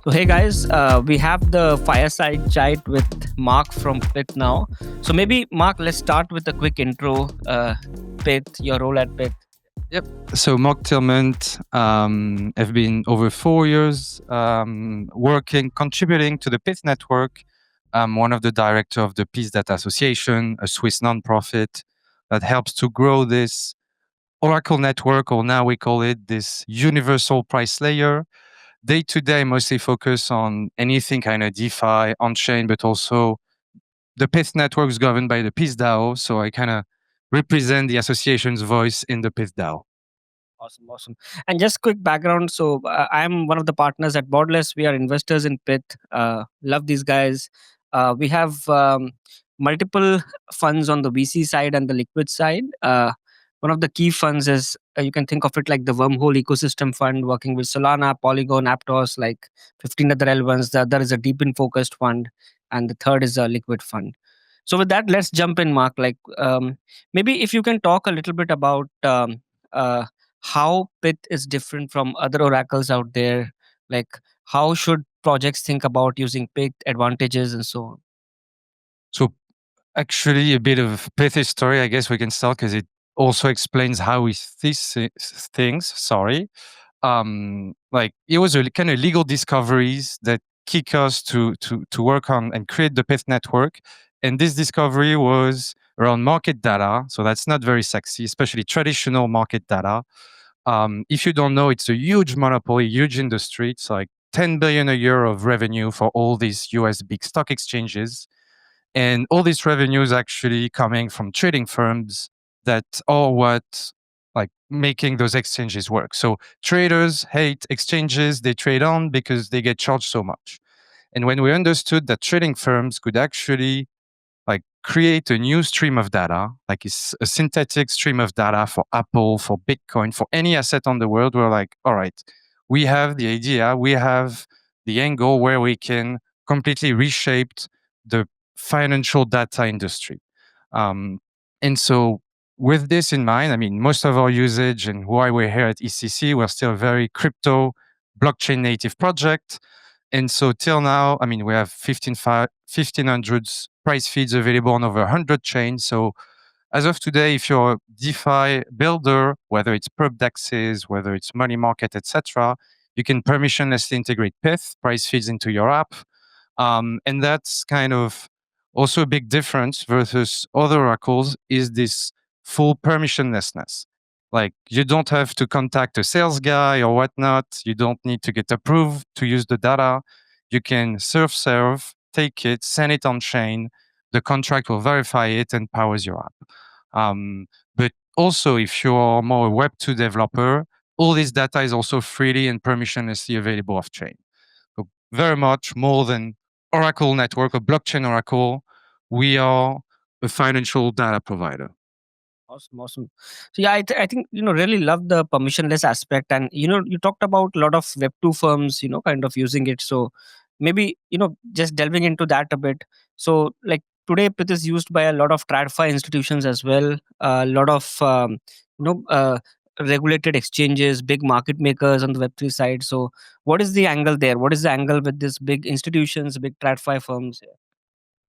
So, hey guys, we have the Fireside chat with Mark from Pyth now. So, maybe, Mark, let's start with a quick intro. Pyth, your role at Pyth. Yep. So Mark Tillman, I've been over 4 years contributing to the Pyth network. I'm one of the director of the Peace Data Association, a Swiss nonprofit that helps to grow this Oracle network, or now we call it this universal price layer. Day to day, I mostly focus on anything kind of DeFi, on-chain, but also the Pyth network is governed by the Peace DAO. So I kind of represent the association's voice in the Pyth DAO. Awesome, awesome. And just quick background. So, I'm one of the partners at Borderless. We are investors in Pyth. Love these guys. We have multiple funds on the VC side and the liquid side. One of the key funds is you can think of it like the Wormhole Ecosystem Fund, working with Solana, Polygon, Aptos, like 15 other L ones. The other is a deep in focused fund, and the third is a liquid fund. So, with that, let's jump in, Mark. Maybe if you can talk a little bit about uh, how Pyth is different from other oracles out there. Like, how should projects think about using Pyth, advantages, and so on? So actually, a bit of Pyth story, I guess we can start because it also explains how we see things. Sorry. Like it was a kind of legal discoveries that kick us to work on and create the Pyth network. And this discovery was around market data. So that's not very sexy, especially traditional market data. If you don't know, it's a huge monopoly, huge industry. It's like 10 billion a year of revenue for all these US big stock exchanges. And all this revenue is actually coming from trading firms that are what like making those exchanges work. So traders hate exchanges they trade on because they get charged so much. And when we understood that trading firms could actually like create a new stream of data, like it's a synthetic stream of data for Apple, for Bitcoin, for any asset on the world, we're like, all right, we have the idea, we have the angle where we can completely reshape the financial data industry. Um, and so with this in mind, I mean, most of our usage and why we're here at EthCC, we're still a very crypto blockchain native project. And so till now, I mean, we have 1,500 price feeds available on over 100 chains. So as of today, if you're a DeFi builder, whether it's perp dexes, whether it's money market, etc., you can permissionlessly integrate Pyth price feeds into your app. And that's kind of also a big difference versus other oracles is this full permissionlessness. Like you don't have to contact a sales guy or whatnot. You don't need to get approved to use the data. You can serve, take it, send it on chain. The contract will verify it and powers your app. But also, if you're more a Web2 developer, all this data is also freely and permissionlessly available off chain. So very much more than Oracle network or blockchain Oracle, we are a financial data provider. Awesome, awesome. So yeah, I think really love the permissionless aspect, and you talked about a lot of Web2 firms, kind of using it. So maybe just delving into that a bit. So like today, Pyth is used by a lot of TradFi institutions as well. A lot of you know regulated exchanges, big market makers on the Web3 side. So what is the angle there? What is the angle with these big institutions, big TradFi firms?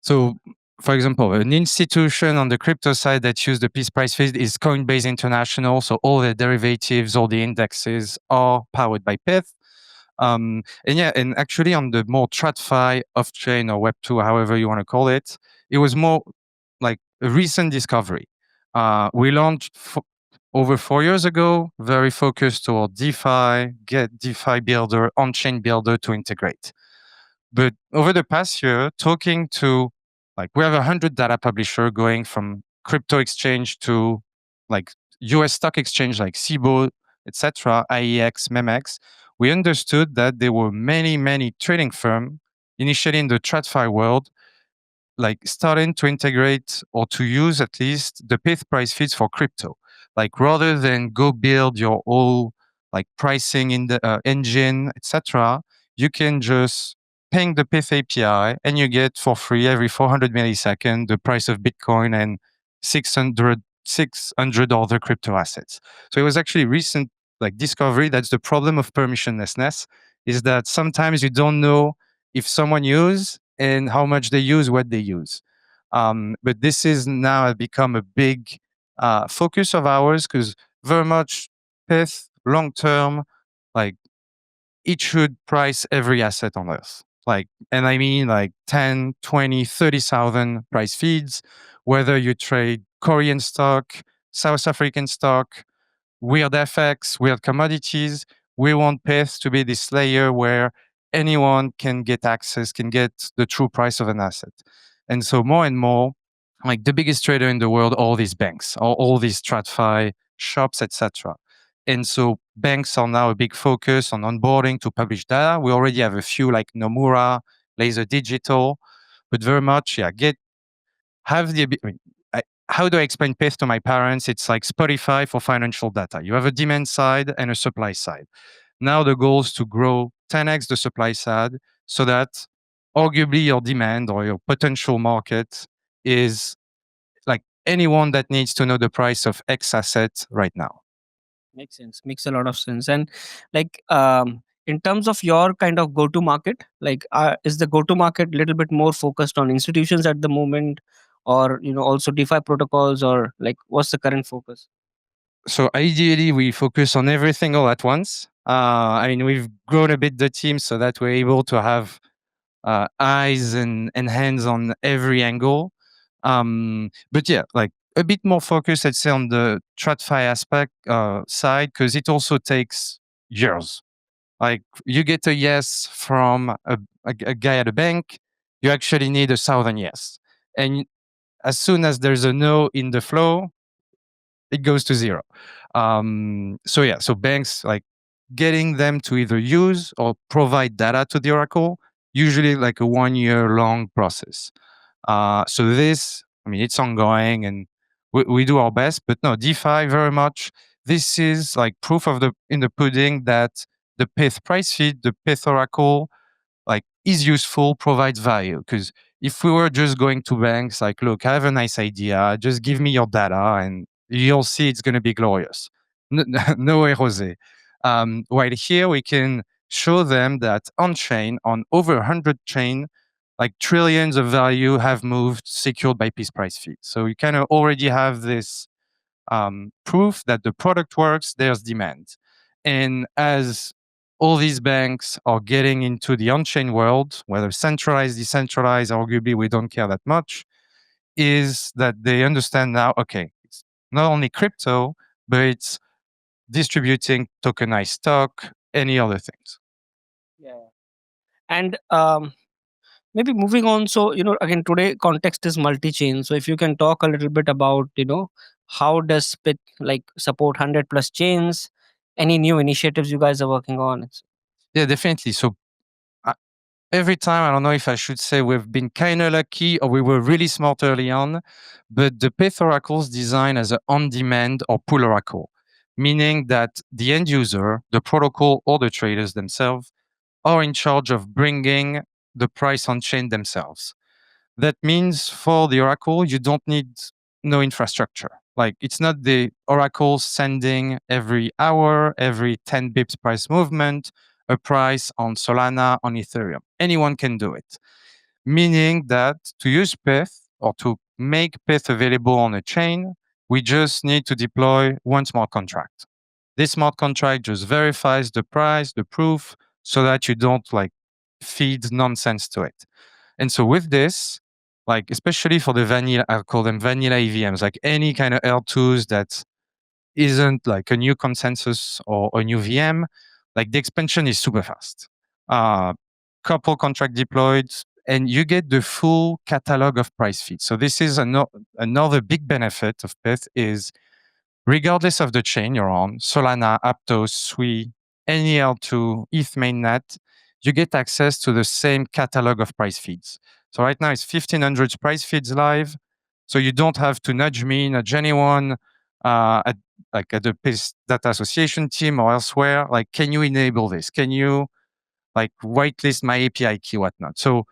So, for example, an institution on the crypto side that use the Peace Price feed is Coinbase International. So all the derivatives, all the indexes are powered by Pyth. And actually on the more TradFi, off-chain or Web2, however you want to call it, it was more like a recent discovery. We launched over 4 years ago, very focused toward DeFi, get DeFi builder, on-chain builder to integrate. But over the past year, talking to like we have 100 data publisher going from crypto exchange to like US stock exchange like Cboe, etc., IEX, MEMEX, we understood that there were many trading firms initially in the TradFi world, like starting to integrate or to use at least the Pyth price feeds for crypto. Like rather than go build your own like pricing in the engine, etc., you can just ping the Pyth API and you get for free every 400 milliseconds the price of Bitcoin and 600 other crypto assets. So it was actually recent like discovery. That's the problem of permissionlessness, is that sometimes you don't know if someone use and how much they use, what they use. But this is now become a big focus of ours, because very much Pyth long term, like it should price every asset on earth. Like, and I mean like 10, 20, 30,000 price feeds, whether you trade Korean stock, South African stock, weird FX, weird commodities. We want Pyth to be this layer where anyone can get access, can get the true price of an asset. And so more and more, like the biggest trader in the world, all these banks, all these TradFi shops, etc. And so banks are now a big focus on onboarding to publish data. We already have a few like Nomura, Laser Digital, but very much, yeah, have the I mean, how do I explain Pyth to my parents? It's like Spotify for financial data. You have a demand side and a supply side. Now the goal is to grow 10x the supply side, so that arguably your demand or your potential market is like anyone that needs to know the price of X asset right now. Makes sense. Makes a lot of sense. And like in terms of your kind of go to market, like is the go to market a little bit more focused on institutions at the moment, or also DeFi protocols, or like what's the current focus? So ideally, we focus on everything all at once. I mean, we've grown a bit the team so that we're able to have eyes and hands on every angle. But yeah, like a bit more focus, I'd say, on the TradFi aspect side, because it also takes years. Like you get a yes from a guy at a bank, you actually need 1,000 yes. And as soon as there's a no in the flow, it goes to zero. So yeah, so banks, like getting them to either use or provide data to the Oracle, usually like a 1 year long process. So this, I mean, it's ongoing and we do our best, but no, DeFi very much. This is like proof of the in the pudding that the Pyth price feed, the Pyth Oracle, like is useful, provides value. Because if we were just going to banks, like, look, I have a nice idea, just give me your data and you'll see it's going to be glorious. No way, Jose. While here we can show them that on chain, on over 100 chain, like trillions of value have moved secured by peace price feed. So you kind of already have this proof that the product works, there's demand. And as all these banks are getting into the on-chain world, whether centralized, decentralized, arguably we don't care that much, is that they understand now, okay, it's not only crypto, but it's distributing tokenized stock, any other things. Yeah. And maybe moving on, so again, today context is multi-chain, so if you can talk a little bit about how does Pit like support 100 plus chains, any new initiatives you guys are working on? Yeah, definitely. So uh, every time, I don't know if I should say we've been kind of lucky or we were really smart early on, but the Pyth Oracle is designed as an on-demand or pull Oracle, meaning that the end user, the protocol, or the traders themselves are in charge of bringing the price on chain themselves. That means for the Oracle, you don't need no infrastructure. Like it's not the Oracle sending every hour, every 10 bips price movement, a price on Solana, on Ethereum. Anyone can do it. Meaning that to use Pyth or to make Pyth available on a chain, we just need to deploy one smart contract. This smart contract just verifies the price, the proof, so that you don't like feed nonsense to it. And so with this, like especially for the vanilla, I call them vanilla EVMs, like any kind of L2s that isn't like a new consensus or a new VM, like the expansion is super fast. Couple contract deployed, and you get the full catalog of price feeds. So this is another big benefit of Pyth is regardless of the chain you're on, Solana, Aptos, Sui, any L2, ETH mainnet, you get access to the same catalog of price feeds. So right now it's 1,500 price feeds live. So you don't have to nudge me, nudge anyone at the Pyth Data Association team or elsewhere. Like, can you enable this? Can you like whitelist my API key, whatnot? So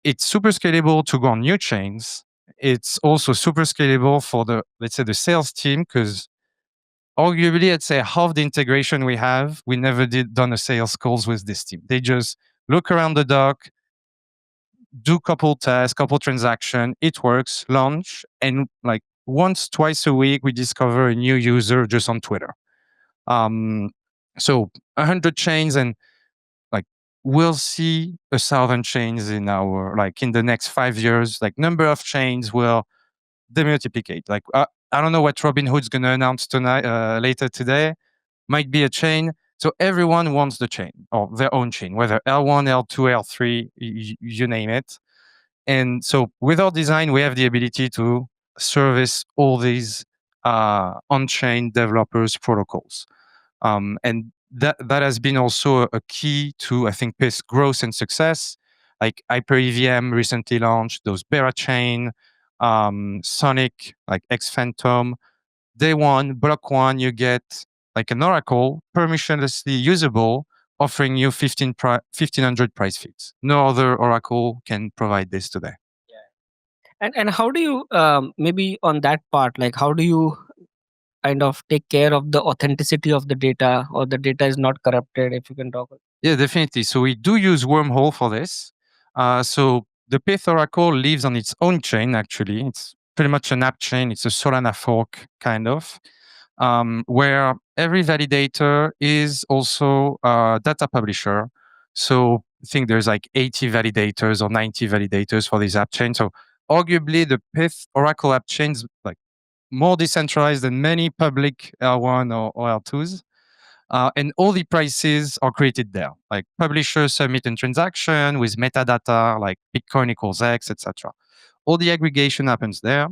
it's super scalable to go on new chains. It's also super scalable for the, let's say, the sales team, because arguably, I'd say half the integration we have, we never done a sales calls with this team. They just look around the dock, do couple tests, couple transaction, it works, launch, and like once, twice a week, we discover a new user just on Twitter. Um, so 100 chains, and like we'll see 1,000 chains in our like in the next 5 years. Like number of chains will demultiplicate. Like I don't know what Robinhood's going to announce tonight, later today. Might be a chain. So everyone wants the chain or their own chain, whether L1, L2, L3, you name it. And so with our design, we have the ability to service all these on-chain developers protocols. And that has been also a key to, I think, Pyth's growth and success. Like Hyper EVM recently launched those Bera chain, Sonic, like X Phantom. Day one, block one, you get like an oracle, permissionlessly usable, offering you 1,500 price feeds. No other oracle can provide this today. And how do you maybe on that part, like how do you kind of take care of the authenticity of the data, or the data is not corrupted, if you can talk? Yeah, definitely. So we do use Wormhole for this. So the Pyth Oracle lives on its own chain, actually. It's pretty much an app chain. It's a Solana fork, kind of, where every validator is also a data publisher. So I think there's like 80 validators or 90 validators for this app chain. So arguably the Pyth Oracle app chain is like more decentralized than many public L1 or L2s. And all the prices are created there, like publisher, submit, and transaction with metadata like Bitcoin equals X, etc. All the aggregation happens there.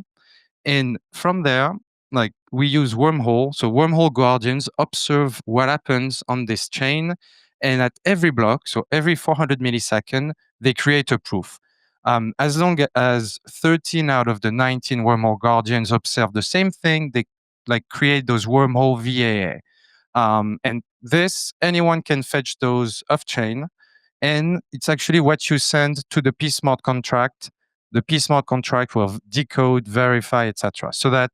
And from there, like we use Wormhole. So Wormhole Guardians observe what happens on this chain. And at every block, so every 400 millisecond, they create a proof. As long as 13 out of the 19 Wormhole Guardians observe the same thing, they like create those Wormhole VAA. And this, anyone can fetch those off chain. And it's actually what you send to the P-Smart contract. The P-Smart contract will decode, verify, etc. So that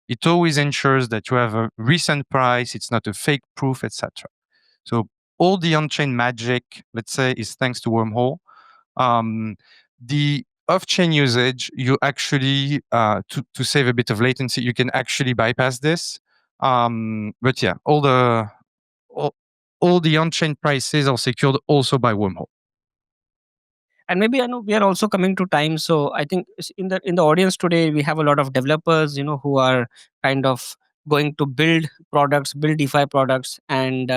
it always ensures that you have a recent price, it's not a fake proof, etc. So all the on-chain magic, let's say, is thanks to Wormhole. The off-chain usage, you actually, to save a bit of latency, you can actually bypass this. But yeah, all the on-chain prices are secured also by Wormhole. And maybe I know we are also coming to time, so I think in the audience today we have a lot of developers, who are kind of going to build products, build DeFi products, and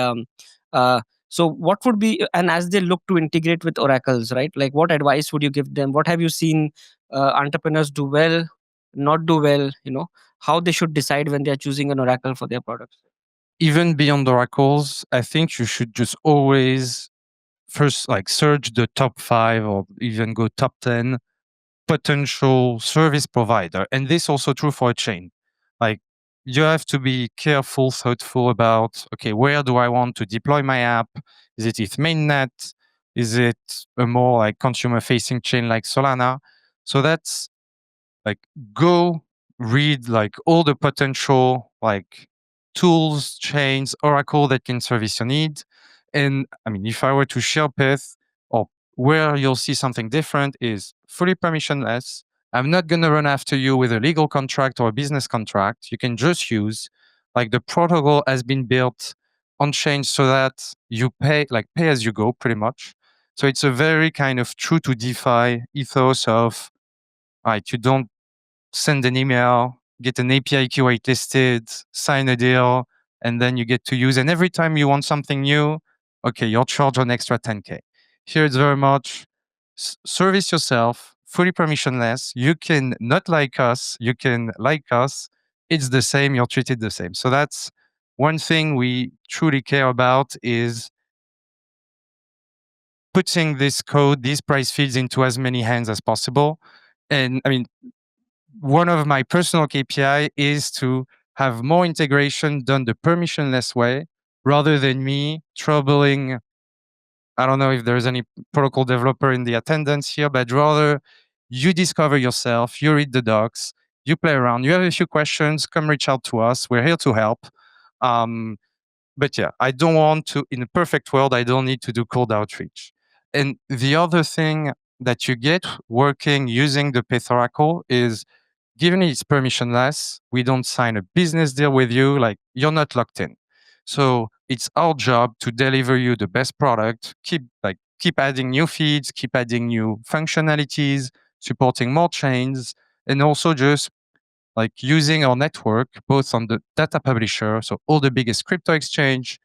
uh, so what would be, and as they look to integrate with oracles, right? Like what advice would you give them? What have you seen entrepreneurs do well, not do well? How they should decide when they are choosing an oracle for their products? Even beyond oracles, I think you should just always first like search the top 5 or even go top 10 potential service provider. And this also true for a chain. Like you have to be careful, thoughtful about, okay, where do I want to deploy my app? Is it mainnet? Is it a more like consumer facing chain like Solana? So that's like go read like all the potential like tools, chains, oracle that can service your needs. And I mean, if I were to share Pyth, or where you'll see something different is fully permissionless. I'm not going to run after you with a legal contract or a business contract. You can just use like the protocol has been built on chain so that you pay as you go pretty much. So it's a very kind of true to DeFi ethos of, right, you don't send an email, get an API key whitelisted, sign a deal, and then you get to use. And every time you want something new, okay, you'll charge an extra 10K. Here it's very much service yourself, fully permissionless. You can not like us, you can like us. It's the same, you're treated the same. So that's one thing we truly care about is putting this code, these price feeds into as many hands as possible. And I mean, one of my personal KPI is to have more integration done the permissionless way rather than me troubling. I don't know if there's any protocol developer in the attendance here, but rather you discover yourself, you read the docs, you play around, you have a few questions, come reach out to us. We're here to help. But yeah, I don't want to, in a perfect world, I don't need to do cold outreach. And the other thing that you get working using the Pyth Oracle is, given it's permissionless, we don't sign a business deal with you, like you're not locked in. So it's our job to deliver you the best product, keep adding new feeds, keep adding new functionalities, supporting more chains, and also just like using our network, both on the data publisher, so all the biggest crypto exchange,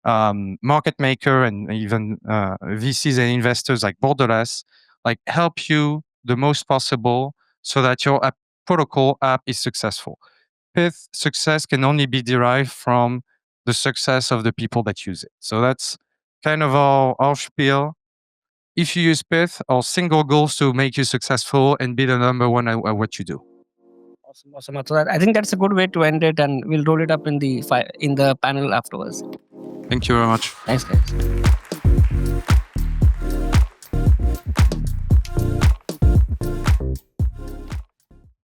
market maker, and even VCs and investors like Borderless, like help you the most possible so that your protocol app is successful. Pyth success can only be derived from the success of the people that use it. So that's kind of our spiel. If you use Pyth, our single goal is to make you successful and be the number one at what you do. Awesome, awesome. So I think that's a good way to end it, and we'll roll it up in the panel afterwards. Thank you very much. Thanks, guys.